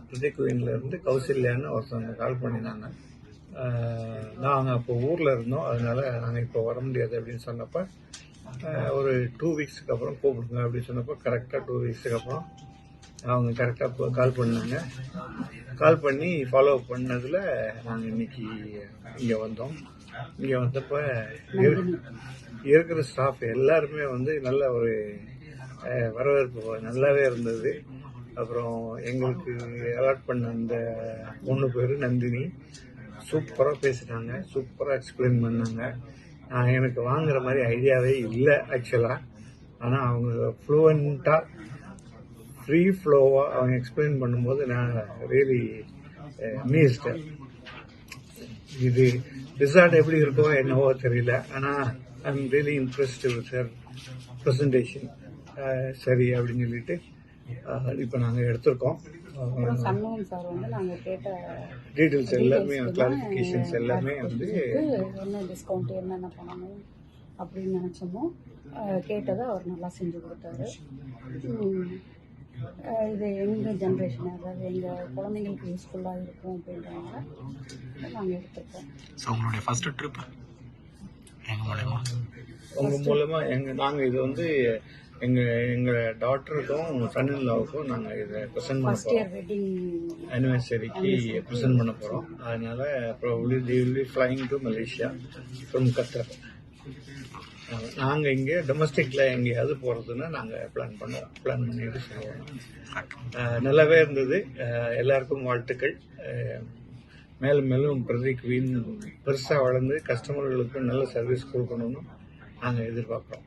பிரதிகுவின்லேருந்து கௌசல்யான்னு ஒருத்தவங்க கால் பண்ணினாங்க. நாங்கள் அப்போ ஊரில் இருந்தோம், அதனால் நாங்கள் இப்போ வர முடியாது அப்படின்னு சொன்னப்போ ஒரு 2 வீக்ஸுக்கு அப்புறம் கூப்பிடுங்க அப்படின்னு சொன்னப்போ கரெக்டாக 2 வீக்ஸுக்கு அப்புறம் அவங்க கரெக்டாக கால் பண்ணாங்க. கால் பண்ணி ஃபாலோ அப் பண்ணதில் நாங்கள் இன்னைக்கு இங்கே வந்தோம். இங்கே வந்தப்போ இருக்கிற ஸ்டாஃப் எல்லாருமே நல்ல ஒரு வரவேற்பு நல்லாவே இருந்தது. அப்புறம் எங்களுக்கு அலாட் பண்ண அந்த 3 பேர் நந்தினி சூப்பராக பேசுகிறாங்க, சூப்பராக எக்ஸ்பிளைன் பண்ணாங்க. எனக்கு வாங்குற மாதிரி ஐடியாவே இல்லை ஆக்சுவலாக. ஆனால் அவங்க ஃப்ளூவெண்ட்டாக ஃப்ரீ ஃப்ளோவாக அவங்க எக்ஸ்பிளைன் பண்ணும்போது நான் ரியலி அமேஸ்டு. இது ரிசார்ட் எப்படி இருக்கோ என்னவோ தெரியல, ஆனால் I am really impressed with her presentation. சரி அப்படின்னு சொல்லிட்டு இப்போ நாங்கள் எடுத்திருக்கோம். டீட்டெயில்ஸ் எல்லாமே கிளாரிஃபிகேஷன்ஸ் எல்லாமே என்ன டிஸ்கவுண்ட் என்னென்ன பண்ணணும் அப்படின்னு நினச்சோமோ கேட்டதை அவர் நல்லா செஞ்சு கொடுத்தாரு. இது எங்கள் ஜென்ரேஷன், அதாவது எங்கள் குழந்தைங்களுக்கு யூஸ்ஃபுல்லாக இருக்கும் அப்படின்றவங்க நாங்கள் எடுத்துருக்கோம். ஸோ உங்களுடைய ஃபஸ்ட்டு ட்ரிப் உங்கள் மூலமாக நாங்கள் இது எங்கள் டாட்டருக்கும் சன்-இன்-லாவுக்கும் நாங்கள் இதை ப்ரெசென்ட் பண்ண போகிறோம். ஆனிவர்சரிக்கு ப்ரெசென்ட் பண்ண போகிறோம். அதனால் probably they will be flying to Malaysia from கத்தர். நாங்கள் இங்கே டொமஸ்டிக்கில் எங்கேயாவது போகிறதுன்னா நாங்கள் பிளான் பண்ணிட்டு சொல்லுவோம். நல்லாவே இருந்தது. எல்லாருக்கும் வாழ்த்துக்கள். மேலும் மேலும் பிரதிகுவின் பெருசாக வளர்ந்து கஸ்டமர்களுக்கு நல்ல சர்வீஸ் கொடுக்கணும்னு நாங்கள் எதிர்பார்க்குறோம்.